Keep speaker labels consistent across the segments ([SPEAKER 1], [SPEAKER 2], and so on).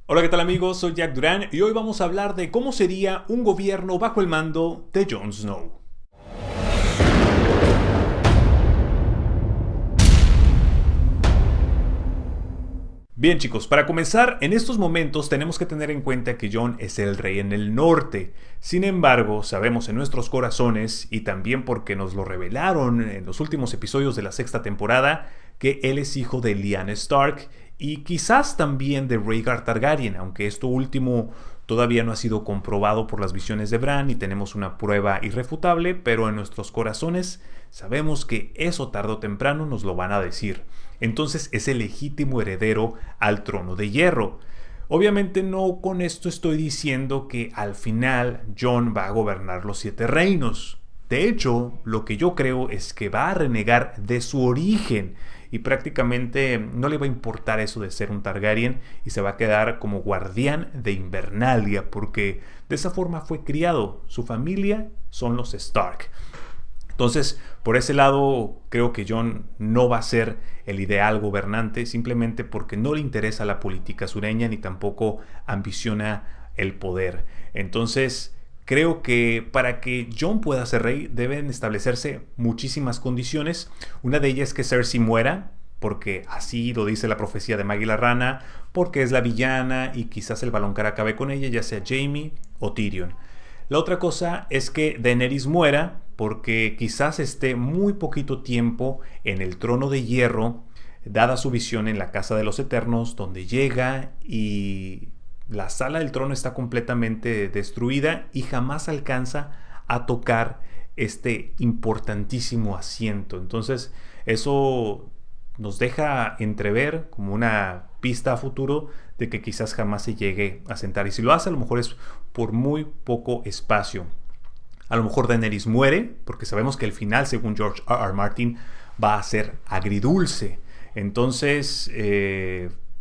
[SPEAKER 1] Hola, ¿qué tal amigos? Soy Jack Durán y hoy vamos a hablar de cómo sería un gobierno bajo el mando de Jon Snow. Bien chicos, para comenzar, en estos momentos tenemos que tener en cuenta que Jon es el rey en el norte. Sin embargo, sabemos en nuestros corazones, y también porque nos lo revelaron en los últimos episodios de la sexta temporada, que él es hijo de Lyanna Stark y quizás también de Rhaegar Targaryen, aunque esto último todavía no ha sido comprobado por las visiones de Bran y tenemos una prueba irrefutable, pero en nuestros corazones sabemos que eso tarde o temprano nos lo van a decir. Entonces es el legítimo heredero al trono de hierro. Obviamente no con esto estoy diciendo que al final Jon va a gobernar los siete reinos. De hecho, lo que yo creo es que va a renegar de su origen y prácticamente no le va a importar eso de ser un Targaryen y se va a quedar como guardián de Invernalia porque de esa forma fue criado. Su familia son los Stark. Entonces, por ese lado, creo que Jon no va a ser el ideal gobernante simplemente porque no le interesa la política sureña ni tampoco ambiciona el poder. Entonces, creo que para que Jon pueda ser rey deben establecerse muchísimas condiciones. Una de ellas es que Cersei muera, porque así lo dice la profecía de Maggie la Rana, porque es la villana y quizás el Baloncar acabe con ella, ya sea Jaime o Tyrion. La otra cosa es que Daenerys muera porque quizás esté muy poquito tiempo en el trono de hierro, dada su visión en la Casa de los Eternos, donde llega y la sala del trono está completamente destruida y jamás alcanza a tocar este importantísimo asiento. Entonces, eso nos deja entrever como una pista a futuro de que quizás jamás se llegue a sentar. Y si lo hace, a lo mejor es por muy poco espacio. A lo mejor Daenerys muere, porque sabemos que el final, según George R. R. Martin, va a ser agridulce. Entonces,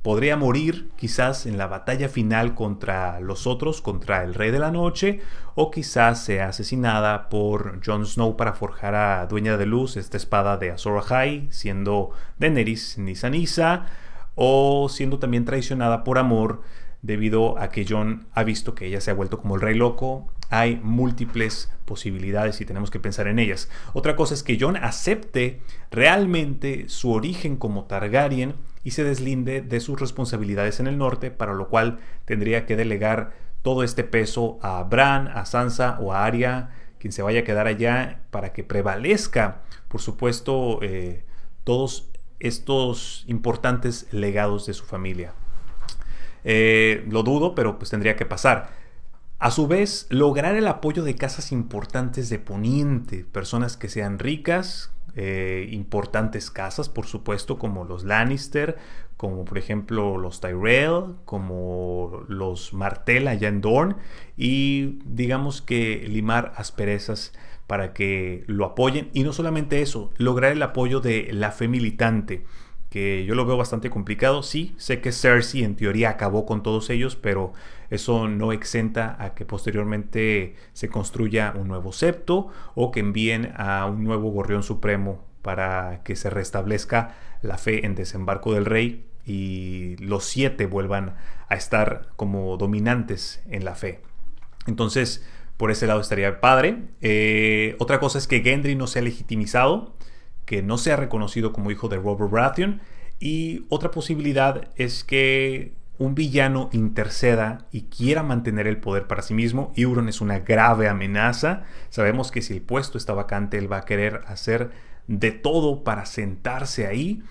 [SPEAKER 1] podría morir quizás en la batalla final contra los otros, contra el Rey de la Noche, o quizás sea asesinada por Jon Snow para forjar a Dueña de Luz, esta espada de Azor Ahai, siendo Daenerys Nissa Nissa, o siendo también traicionada por amor debido a que Jon ha visto que ella se ha vuelto como el rey loco. Hay múltiples posibilidades y tenemos que pensar en ellas. Otra cosa es que Jon acepte realmente su origen como Targaryen y se deslinde de sus responsabilidades en el norte, para lo cual tendría que delegar todo este peso a Bran, a Sansa o a Arya, quien se vaya a quedar allá, para que prevalezca, por supuesto, todos estos importantes legados de su familia. Lo dudo, pero pues tendría que pasar. A su vez, lograr el apoyo de casas importantes de Poniente, personas que sean ricas, importantes casas, por supuesto, como los Lannister, como por ejemplo los Tyrell, como los Martell allá en Dorne, y digamos que limar asperezas para que lo apoyen. Y no solamente eso, lograr el apoyo de la fe militante, que yo lo veo bastante complicado. Sí, sé que Cersei en teoría acabó con todos ellos, pero eso no exenta a que posteriormente se construya un nuevo septo o que envíen a un nuevo gorrión supremo para que se restablezca la fe en desembarco del rey y los siete vuelvan a estar como dominantes en la fe. Entonces, por ese lado estaría padre. Otra cosa es que Gendry no sea legitimizado, que no sea reconocido como hijo de Robert Baratheon. Y otra posibilidad es que un villano interceda y quiera mantener el poder para sí mismo. Euron es una grave amenaza. Sabemos que si el puesto está vacante, él va a querer hacer de todo para sentarse ahí.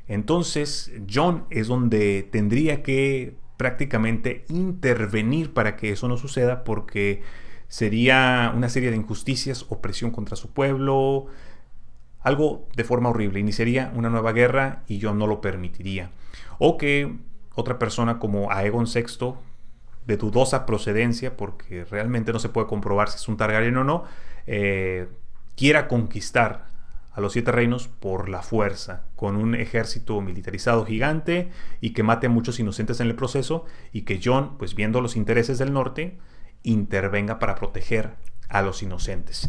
[SPEAKER 1] Entonces, Jon es donde tendría que prácticamente intervenir para que eso no suceda, porque sería una serie de injusticias, opresión contra su pueblo, algo de forma horrible. Iniciaría una nueva guerra y yo no lo permitiría. O que otra persona como Aegon VI, de dudosa procedencia, porque realmente no se puede comprobar si es un Targaryen o no, quiera conquistar a los siete reinos por la fuerza, con un ejército militarizado gigante y que mate a muchos inocentes en el proceso, y que Jon, pues viendo los intereses del norte, intervenga para proteger a los inocentes.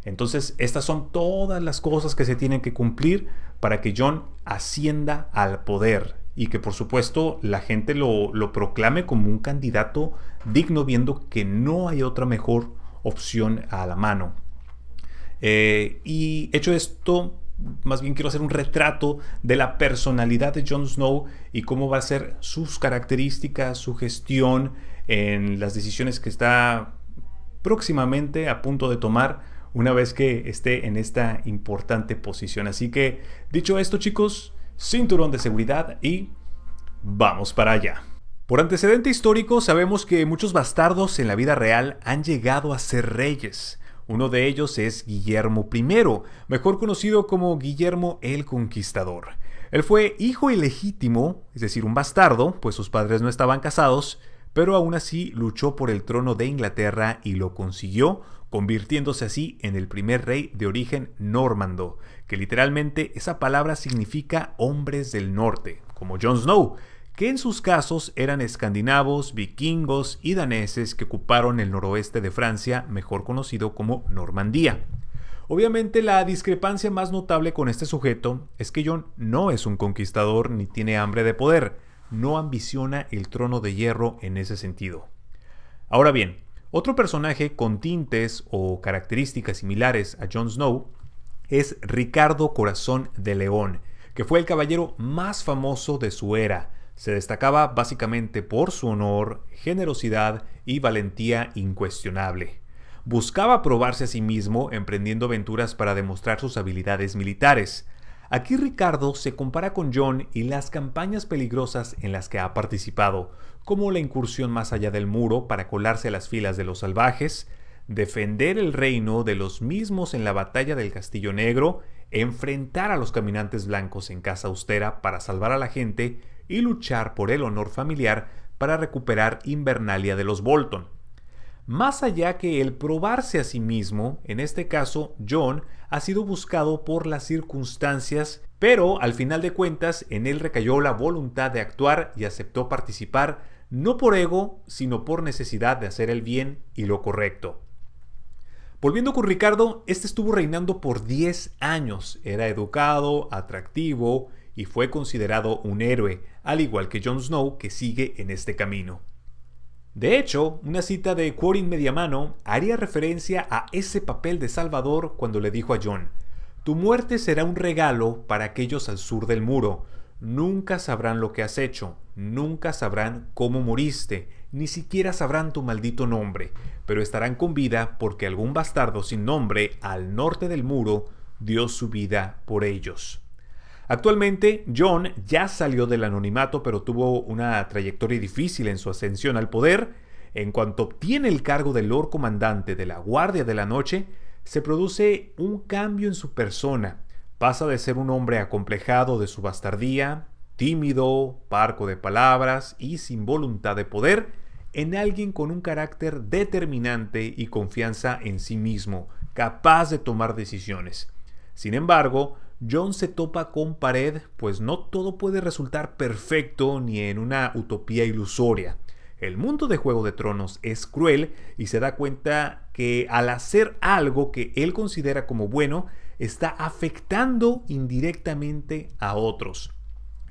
[SPEAKER 1] Entonces, estas son todas las cosas que se tienen que cumplir para que Jon ascienda al poder. y que por supuesto la gente lo proclame como un candidato digno, viendo que no hay otra mejor opción a la mano. Y hecho esto, más bien quiero hacer un retrato de la personalidad de Jon Snow y cómo va a ser sus características, su gestión en las decisiones que está próximamente a punto de tomar una vez que esté en esta importante posición. Así que, dicho esto, chicos, cinturón de seguridad y vamos para allá. Por antecedente histórico, sabemos que muchos bastardos en la vida real han llegado a ser reyes. Uno de ellos es Guillermo I, mejor conocido como Guillermo el Conquistador. Él fue hijo ilegítimo, es decir, un bastardo, pues sus padres no estaban casados, pero aún así luchó por el trono de Inglaterra y lo consiguió, convirtiéndose así en el primer rey de origen normando, que literalmente esa palabra significa hombres del norte, como Jon Snow, que en sus casos eran escandinavos, vikingos y daneses que ocuparon el noroeste de Francia, mejor conocido como Normandía. Obviamente la discrepancia más notable con este sujeto es que Jon no es un conquistador ni tiene hambre de poder, no ambiciona el trono de hierro en ese sentido. Ahora bien, otro personaje con tintes o características similares a Jon Snow es Ricardo Corazón de León, que fue el caballero más famoso de su era. Se destacaba básicamente por su honor, generosidad y valentía incuestionable. Buscaba probarse a sí mismo emprendiendo aventuras para demostrar sus habilidades militares. Aquí Ricardo se compara con Jon y las campañas peligrosas en las que ha participado, como la incursión más allá del muro para colarse a las filas de los salvajes, defender el reino de los mismos en la batalla del Castillo Negro, enfrentar a los caminantes blancos en Casa Austera para salvar a la gente y luchar por el honor familiar para recuperar Invernalia de los Bolton. Más allá que el probarse a sí mismo, en este caso Jon ha sido buscado por las circunstancias, pero al final de cuentas en él recayó la voluntad de actuar y aceptó participar no por ego, sino por necesidad de hacer el bien y lo correcto. Volviendo con Ricardo, este estuvo reinando por 10 años, era educado, atractivo y fue considerado un héroe, al igual que Jon Snow, que sigue en este camino. De hecho, una cita de Quarin Mediamano haría referencia a ese papel de Salvador cuando le dijo a Jon: «Tu muerte será un regalo para aquellos al sur del muro. Nunca sabrán lo que has hecho, nunca sabrán cómo moriste, ni siquiera sabrán tu maldito nombre, pero estarán con vida porque algún bastardo sin nombre al norte del muro dio su vida por ellos». Actualmente, Jon ya salió del anonimato, pero tuvo una trayectoria difícil en su ascensión al poder. En cuanto obtiene el cargo de Lord Comandante de la Guardia de la Noche, se produce un cambio en su persona. Pasa de ser un hombre acomplejado de su bastardía, tímido, parco de palabras y sin voluntad de poder, en alguien con un carácter determinante y confianza en sí mismo, capaz de tomar decisiones. Sin embargo, Jon se topa con pared, pues no todo puede resultar perfecto ni en una utopía ilusoria. El mundo de Juego de Tronos es cruel y se da cuenta que al hacer algo que él considera como bueno, está afectando indirectamente a otros.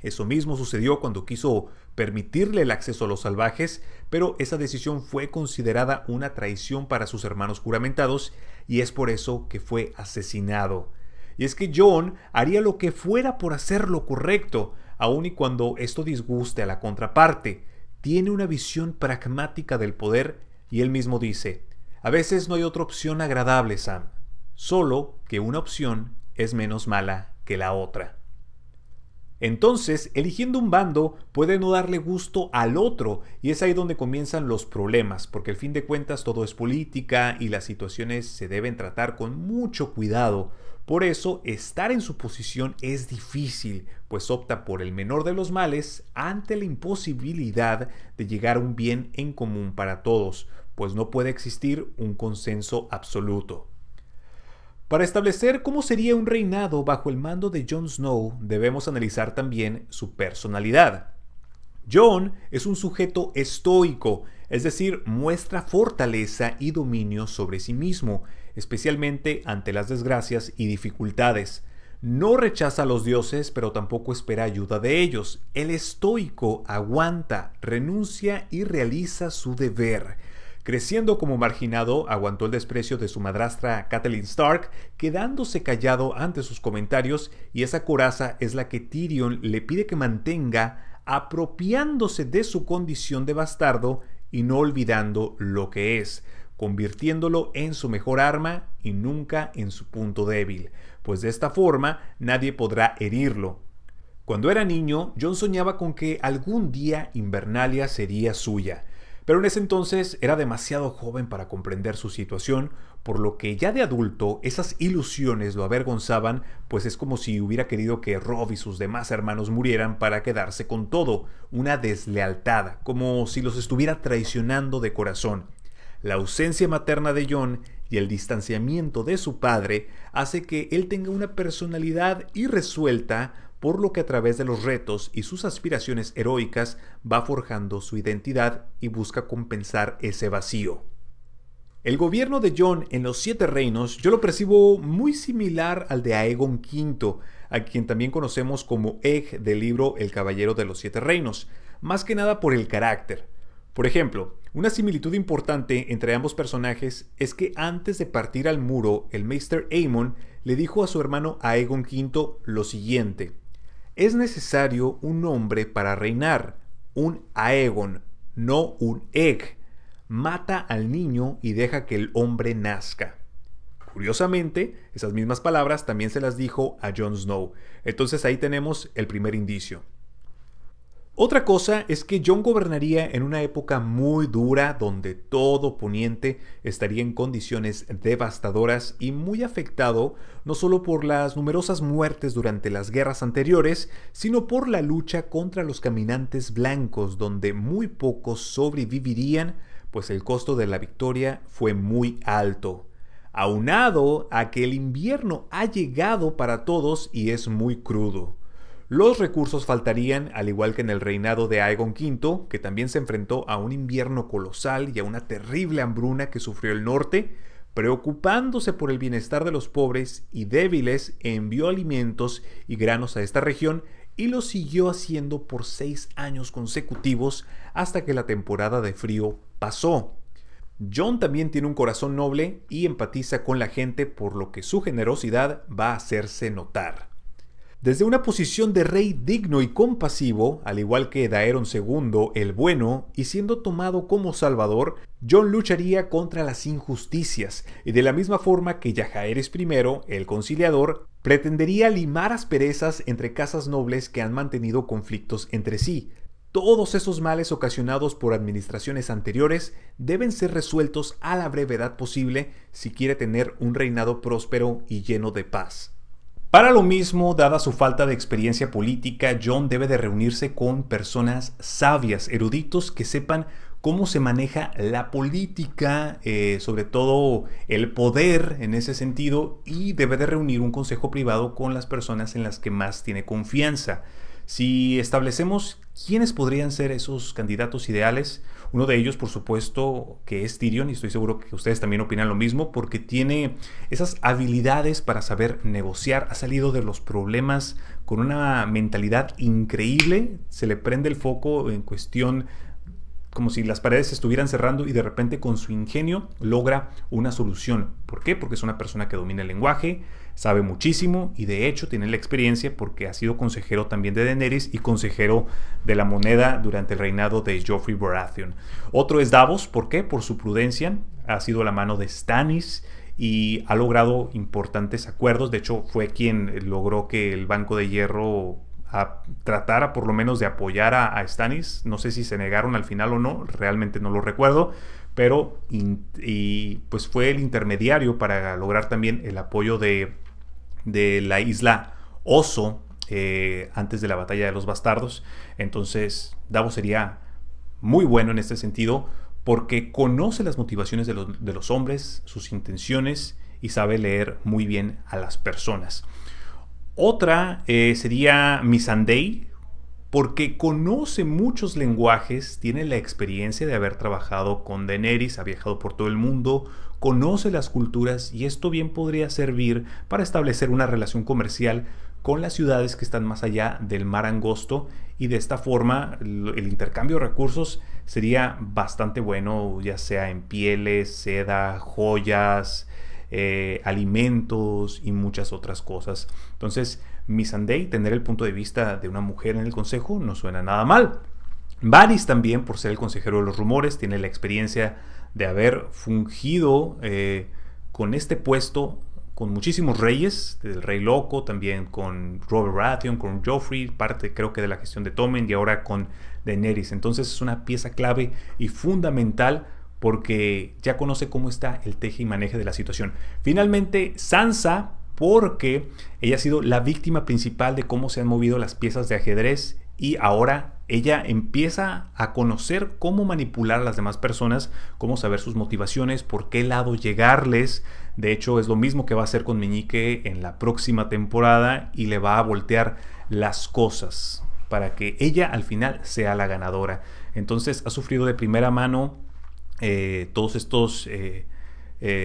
[SPEAKER 1] Eso mismo sucedió cuando quiso permitirle el acceso a los salvajes, pero esa decisión fue considerada una traición para sus hermanos juramentados y es por eso que fue asesinado. Y es que Jon haría lo que fuera por hacer lo correcto, aun y cuando esto disguste a la contraparte. Tiene una visión pragmática del poder y él mismo dice: «A veces no hay otra opción agradable, Sam, solo que una opción es menos mala que la otra». Entonces, eligiendo un bando puede no darle gusto al otro, y es ahí donde comienzan los problemas, porque al fin de cuentas todo es política y las situaciones se deben tratar con mucho cuidado. Por eso, estar en su posición es difícil, pues opta por el menor de los males ante la imposibilidad de llegar a un bien en común para todos, pues no puede existir un consenso absoluto. Para establecer cómo sería un reinado bajo el mando de Jon Snow, debemos analizar también su personalidad. Jon es un sujeto estoico, es decir, muestra fortaleza y dominio sobre sí mismo, especialmente ante las desgracias y dificultades. No rechaza a los dioses, pero tampoco espera ayuda de ellos. El estoico aguanta, renuncia y realiza su deber. Creciendo como marginado, aguantó el desprecio de su madrastra Catelyn Stark, quedándose callado ante sus comentarios, y esa coraza es la que Tyrion le pide que mantenga, apropiándose de su condición de bastardo y no olvidando lo que es, convirtiéndolo en su mejor arma y nunca en su punto débil, pues de esta forma nadie podrá herirlo. Cuando era niño, Jon soñaba con que algún día Invernalia sería suya, pero en ese entonces era demasiado joven para comprender su situación, por lo que ya de adulto esas ilusiones lo avergonzaban, pues es como si hubiera querido que Robb y sus demás hermanos murieran para quedarse con todo, una deslealtad, como si los estuviera traicionando de corazón. La ausencia materna de Jon y el distanciamiento de su padre hace que él tenga una personalidad irresuelta, por lo que a través de los retos y sus aspiraciones heroicas va forjando su identidad y busca compensar ese vacío. El gobierno de Jon en los Siete Reinos yo lo percibo muy similar al de Aegon V, a quien también conocemos como Egg del libro El Caballero de los Siete Reinos, más que nada por el carácter. Por ejemplo, una similitud importante entre ambos personajes es que antes de partir al muro, el Maester Aemon le dijo a su hermano Aegon V lo siguiente: es necesario un hombre para reinar, un Aegon, no un Egg. Mata al niño y deja que el hombre nazca. Curiosamente, esas mismas palabras también se las dijo a Jon Snow. Entonces ahí tenemos el primer indicio. Otra cosa es que Jon gobernaría en una época muy dura donde todo Poniente estaría en condiciones devastadoras y muy afectado no solo por las numerosas muertes durante las guerras anteriores, sino por la lucha contra los caminantes blancos, donde muy pocos sobrevivirían, pues el costo de la victoria fue muy alto. Aunado a que el invierno ha llegado para todos y es muy crudo. Los recursos faltarían, al igual que en el reinado de Aegon V, que también se enfrentó a un invierno colosal y a una terrible hambruna que sufrió el norte. Preocupándose por el bienestar de los pobres y débiles, envió alimentos y granos a esta región y lo siguió haciendo por 6 años consecutivos hasta que la temporada de frío pasó. Jon también tiene un corazón noble y empatiza con la gente, por lo que su generosidad va a hacerse notar. Desde una posición de rey digno y compasivo, al igual que Daeron II, el bueno, y siendo tomado como salvador, Jon lucharía contra las injusticias, y de la misma forma que Jaehaerys I, el conciliador, pretendería limar asperezas entre casas nobles que han mantenido conflictos entre sí. Todos esos males ocasionados por administraciones anteriores deben ser resueltos a la brevedad posible si quiere tener un reinado próspero y lleno de paz. Para lo mismo, dada su falta de experiencia política, Jon debe de reunirse con personas sabias, eruditos que sepan cómo se maneja la política, sobre todo el poder en ese sentido, y debe de reunir un consejo privado con las personas en las que más tiene confianza. Si establecemos quiénes podrían ser esos candidatos ideales, uno de ellos, por supuesto, que es Tyrion, y estoy seguro que ustedes también opinan lo mismo, porque tiene esas habilidades para saber negociar, ha salido de los problemas con una mentalidad increíble, se le prende el foco en cuestión como si las paredes se estuvieran cerrando y de repente con su ingenio logra una solución. ¿Por qué? Porque es una persona que domina el lenguaje, sabe muchísimo y de hecho tiene la experiencia porque ha sido consejero también de Daenerys y consejero de la moneda durante el reinado de Joffrey Baratheon. Otro es Davos. ¿Por qué? Por su prudencia. Ha sido la mano de Stannis y ha logrado importantes acuerdos. De hecho, fue quien logró que el Banco de Hierro tratara por lo menos de apoyar a Stannis. No sé si se negaron al final o no, realmente no lo recuerdo, pero pues fue el intermediario para lograr también el apoyo de la isla Oso antes de la batalla de los bastardos. Entonces Davos sería muy bueno en este sentido porque conoce las motivaciones de los hombres, sus intenciones y sabe leer muy bien a las personas. Otra sería Missandei, porque conoce muchos lenguajes, tiene la experiencia de haber trabajado con Daenerys, ha viajado por todo el mundo, conoce las culturas y esto bien podría servir para establecer una relación comercial con las ciudades que están más allá del mar angosto y de esta forma el intercambio de recursos sería bastante bueno, ya sea en pieles, seda, joyas, alimentos y muchas otras cosas. Entonces, Missandei, tener el punto de vista de una mujer en el consejo no suena nada mal. Varys también, por ser el consejero de los rumores, tiene la experiencia de haber fungido con este puesto con muchísimos reyes, el Rey Loco, también con Robert Baratheon, con Joffrey, parte creo que de la gestión de Tommen y ahora con Daenerys. Entonces es una pieza clave y fundamental porque ya conoce cómo está el teje y maneje de la situación. Finalmente, Sansa, porque ella ha sido la víctima principal de cómo se han movido las piezas de ajedrez y ahora ella empieza a conocer cómo manipular a las demás personas, cómo saber sus motivaciones, por qué lado llegarles. De hecho, es lo mismo que va a hacer con Meñique en la próxima temporada y le va a voltear las cosas para que ella al final sea la ganadora. Entonces ha sufrido de primera mano todos estos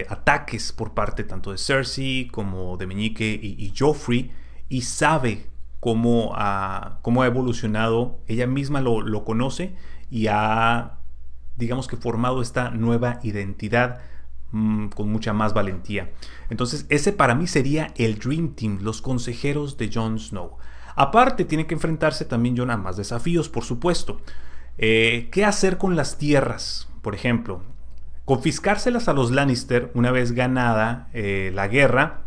[SPEAKER 1] ataques por parte tanto de Cersei como de Meñique y Joffrey y sabe cómo ha evolucionado, ella misma lo conoce y ha, digamos que formado esta nueva identidad con mucha más valentía. Entonces ese para mí sería el Dream Team, los consejeros de Jon Snow. Aparte tiene que enfrentarse también Jon a más desafíos, por supuesto. ¿Qué hacer con las tierras? Por ejemplo, confiscárselas a los Lannister una vez ganada la guerra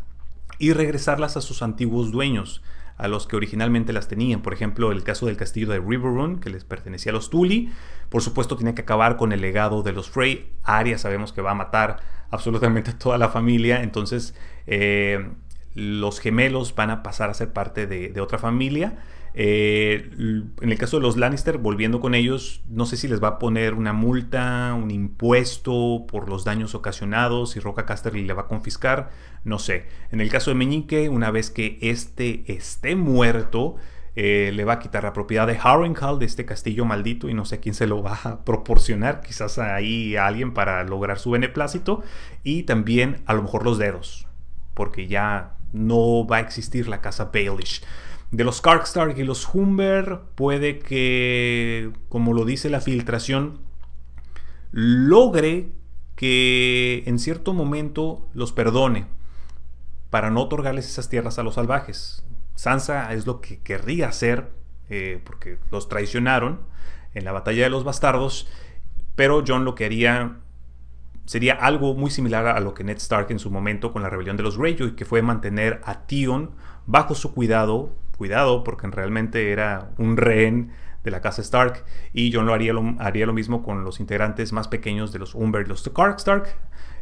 [SPEAKER 1] y regresarlas a sus antiguos dueños, a los que originalmente las tenían. Por ejemplo, el caso del castillo de Riverrun, que les pertenecía a los Tully. Por supuesto, tiene que acabar con el legado de los Frey. Arya sabemos que va a matar absolutamente a toda la familia. Entonces, los gemelos van a pasar a ser parte de otra familia. En el caso de los Lannister, volviendo con ellos, no sé si les va a poner una multa, un impuesto por los daños ocasionados, si Roca Casterly le va a confiscar, no sé. En el caso de Meñique, una vez que este esté muerto, le va a quitar la propiedad de Harrenhal, de este castillo maldito, y no sé a quién se lo va a proporcionar, quizás ahí a alguien para lograr su beneplácito, y también a lo mejor los dedos, porque ya no va a existir la casa Baelish. De los Karkstark y los Humber, puede que, como lo dice la filtración, logre que en cierto momento los perdone para no otorgarles esas tierras a los salvajes. Sansa es lo que querría hacer, porque los traicionaron en la batalla de los bastardos, pero Jon lo que haría sería algo muy similar a lo que Ned Stark en su momento con la rebelión de los Greyjoy, que fue mantener a Theon bajo su cuidado, porque realmente era un rehén de la casa Stark, y Jon haría lo mismo con los integrantes más pequeños de los Umber y los Stark.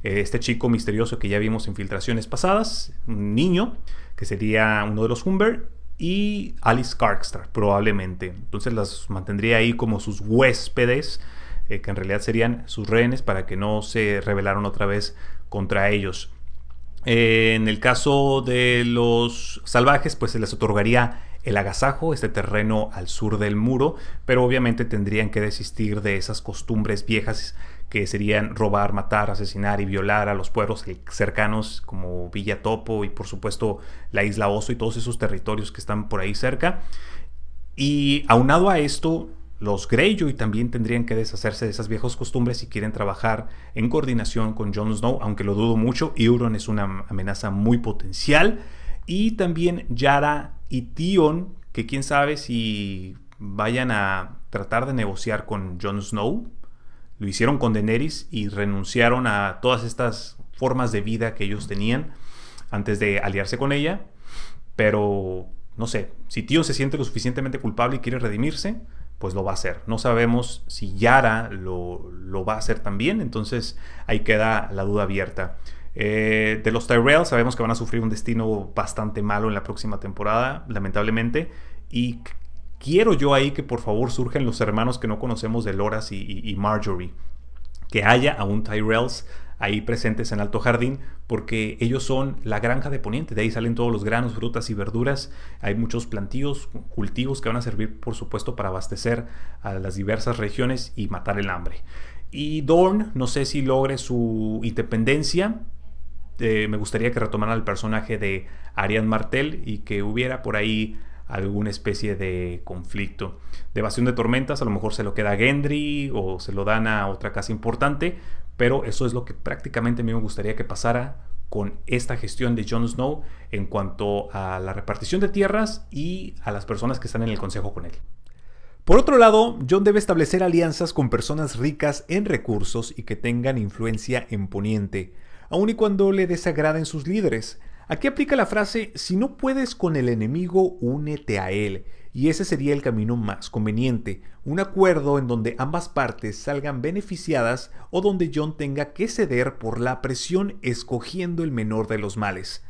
[SPEAKER 1] Este chico misterioso que ya vimos en filtraciones pasadas, un niño, que sería uno de los Umber, y Alice Stark probablemente. Entonces las mantendría ahí como sus huéspedes, que en realidad serían sus rehenes, para que no se rebelaran otra vez contra ellos. En el caso de los salvajes, pues se les otorgaría el agasajo, este terreno al sur del muro, pero obviamente tendrían que desistir de esas costumbres viejas que serían robar, matar, asesinar y violar a los pueblos cercanos como Villa Topo y por supuesto la Isla Oso y todos esos territorios que están por ahí cerca. Y aunado a esto, los Greyjoy también tendrían que deshacerse de esas viejas costumbres si quieren trabajar en coordinación con Jon Snow, aunque lo dudo mucho. Euron es una amenaza muy potencial. Y también Yara y Theon, que quién sabe si vayan a tratar de negociar con Jon Snow. Lo hicieron con Daenerys y renunciaron a todas estas formas de vida que ellos tenían antes de aliarse con ella. Pero no sé, si Theon se siente lo suficientemente culpable y quiere redimirse, pues lo va a hacer. No sabemos si Yara lo va a hacer también, entonces ahí queda la duda abierta. De los Tyrell sabemos que van a sufrir un destino bastante malo en la próxima temporada, lamentablemente, y quiero yo ahí que por favor surjan los hermanos que no conocemos de Loras y Marjorie, que haya aún Tyrells ahí presentes en Alto Jardín, porque ellos son la granja de Poniente. De ahí salen todos los granos, frutas y verduras. Hay muchos plantíos, cultivos que van a servir, por supuesto, para abastecer a las diversas regiones y matar el hambre. Y Dorne, no sé si logre su independencia. Me gustaría que retomaran el personaje de Arianne Martell y que hubiera por ahí alguna especie de conflicto. De Evasión de Tormentas a lo mejor se lo queda a Gendry o se lo dan a otra casa importante, pero eso es lo que prácticamente a mí me gustaría que pasara con esta gestión de Jon Snow en cuanto a la repartición de tierras y a las personas que están en el consejo con él. Por otro lado, Jon debe establecer alianzas con personas ricas en recursos y que tengan influencia en Poniente, aun y cuando le desagraden sus líderes. Aquí aplica la frase: si no puedes con el enemigo, únete a él, y ese sería el camino más conveniente, un acuerdo en donde ambas partes salgan beneficiadas o donde Jon tenga que ceder por la presión escogiendo el menor de los males.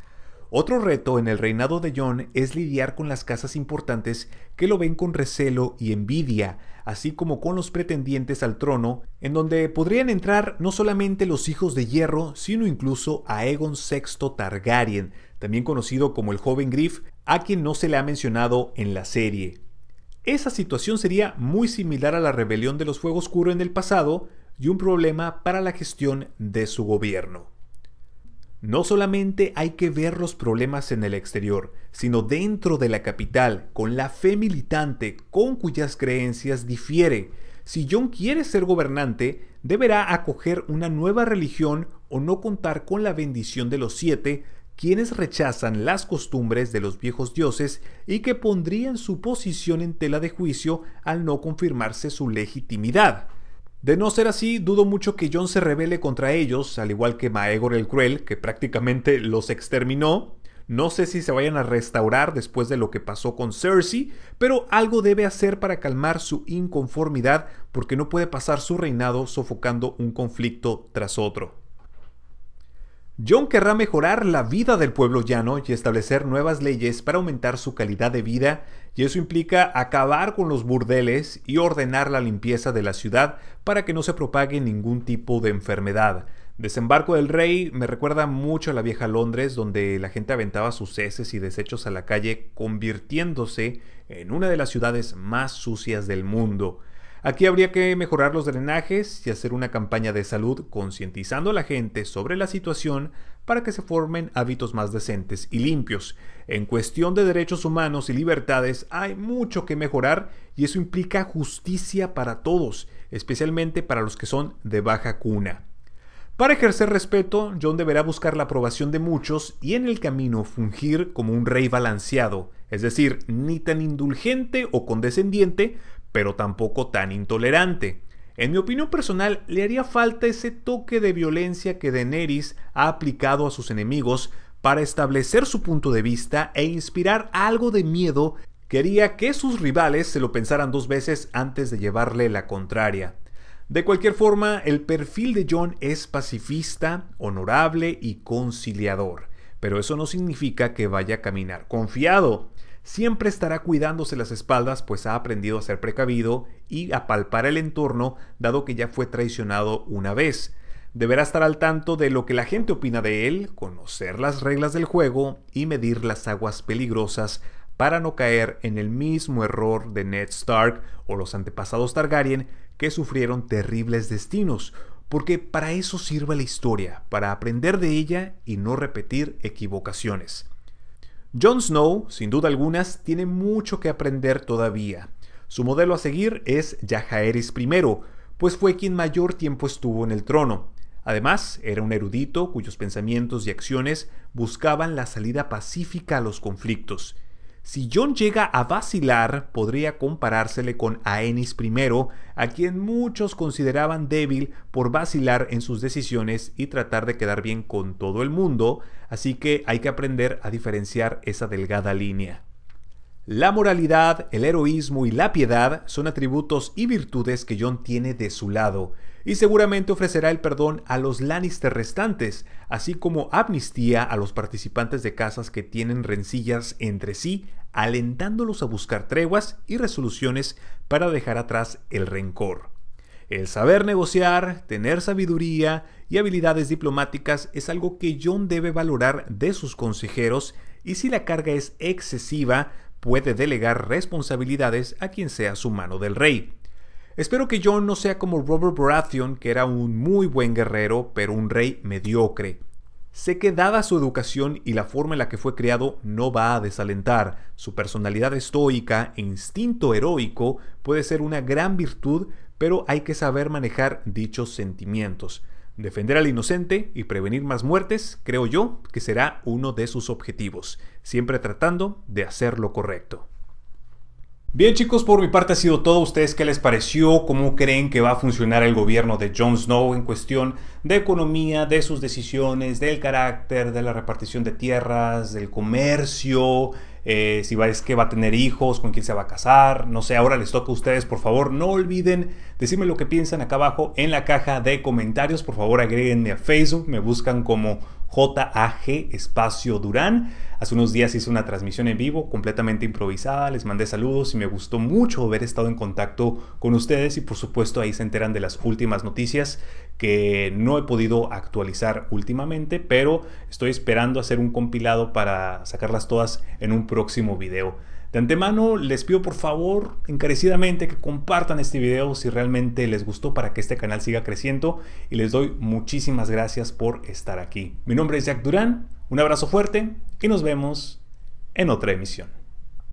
[SPEAKER 1] Otro reto en el reinado de Jon es lidiar con las casas importantes que lo ven con recelo y envidia, así como con los pretendientes al trono, en donde podrían entrar no solamente los hijos de hierro, sino incluso Aegon VI Targaryen, también conocido como el joven Griff, a quien no se le ha mencionado en la serie. Esa situación sería muy similar a la rebelión de los Fuego Oscuro en el pasado y un problema para la gestión de su gobierno. No solamente hay que ver los problemas en el exterior, sino dentro de la capital, con la fe militante con cuyas creencias difiere. Si Jon quiere ser gobernante, deberá acoger una nueva religión o no contar con la bendición de los 7, quienes rechazan las costumbres de los viejos dioses y que pondrían su posición en tela de juicio al no confirmarse su legitimidad. De no ser así, dudo mucho que Jon se rebele contra ellos, al igual que Maegor el Cruel, que prácticamente los exterminó. No sé si se vayan a restaurar después de lo que pasó con Cersei, pero algo debe hacer para calmar su inconformidad, porque no puede pasar su reinado sofocando un conflicto tras otro. Jon querrá mejorar la vida del pueblo llano y establecer nuevas leyes para aumentar su calidad de vida, y eso implica acabar con los burdeles y ordenar la limpieza de la ciudad para que no se propague ningún tipo de enfermedad. Desembarco del Rey me recuerda mucho a la vieja Londres, donde la gente aventaba sus heces y desechos a la calle, convirtiéndose en una de las ciudades más sucias del mundo. Aquí habría que mejorar los drenajes y hacer una campaña de salud concientizando a la gente sobre la situación para que se formen hábitos más decentes y limpios. En cuestión de derechos humanos y libertades hay mucho que mejorar y eso implica justicia para todos, especialmente para los que son de baja cuna. Para ejercer respeto, Jon deberá buscar la aprobación de muchos y en el camino fungir como un rey balanceado, es decir, ni tan indulgente o condescendiente, pero tampoco tan intolerante. En mi opinión personal, le haría falta ese toque de violencia que Daenerys ha aplicado a sus enemigos para establecer su punto de vista e inspirar algo de miedo que haría que sus rivales se lo pensaran 2 veces antes de llevarle la contraria. De cualquier forma, el perfil de Jon es pacifista, honorable y conciliador, pero eso no significa que vaya a caminar confiado. Siempre estará cuidándose las espaldas, pues ha aprendido a ser precavido y a palpar el entorno, dado que ya fue traicionado una vez. Deberá estar al tanto de lo que la gente opina de él, conocer las reglas del juego y medir las aguas peligrosas para no caer en el mismo error de Ned Stark o los antepasados Targaryen que sufrieron terribles destinos, porque para eso sirve la historia, para aprender de ella y no repetir equivocaciones. Jon Snow, sin duda algunas, tiene mucho que aprender todavía. Su modelo a seguir es Jaehaerys I, pues fue quien mayor tiempo estuvo en el trono. Además, era un erudito cuyos pensamientos y acciones buscaban la salida pacífica a los conflictos. Si Jon llega a vacilar, podría comparársele con Aenys I, a quien muchos consideraban débil por vacilar en sus decisiones y tratar de quedar bien con todo el mundo, así que hay que aprender a diferenciar esa delgada línea. La moralidad, el heroísmo y la piedad son atributos y virtudes que Jon tiene de su lado, y seguramente ofrecerá el perdón a los Lannister restantes, así como amnistía a los participantes de casas que tienen rencillas entre sí, alentándolos a buscar treguas y resoluciones para dejar atrás el rencor. El saber negociar, tener sabiduría y habilidades diplomáticas es algo que Jon debe valorar de sus consejeros, y si la carga es excesiva, puede delegar responsabilidades a quien sea su mano del rey. Espero que Jon no sea como Robert Baratheon, que era un muy buen guerrero, pero un rey mediocre. Sé que dada su educación y la forma en la que fue criado, no va a desalentar. Su personalidad estoica e instinto heroico puede ser una gran virtud, pero hay que saber manejar dichos sentimientos. Defender al inocente y prevenir más muertes, creo yo, que será uno de sus objetivos, siempre tratando de hacer lo correcto. Bien chicos, por mi parte ha sido todo. ¿Ustedes qué les pareció? ¿Cómo creen que va a funcionar el gobierno de Jon Snow en cuestión de economía, de sus decisiones, del carácter, de la repartición de tierras, del comercio? Si es que va a tener hijos, con quién se va a casar, no sé, ahora les toca a ustedes. Por favor, no olviden decirme lo que piensan acá abajo en la caja de comentarios. Por favor, agréguenme a Facebook, me buscan como JAG espacio Durán. Hace unos días hice una transmisión en vivo completamente improvisada, les mandé saludos y me gustó mucho haber estado en contacto con ustedes, y por supuesto ahí se enteran de las últimas noticias que no he podido actualizar últimamente, pero estoy esperando hacer un compilado para sacarlas todas en un próximo video. De antemano les pido por favor encarecidamente que compartan este video si realmente les gustó, para que este canal siga creciendo, y les doy muchísimas gracias por estar aquí. Mi nombre es Jack Durán, un abrazo fuerte y nos vemos en otra emisión.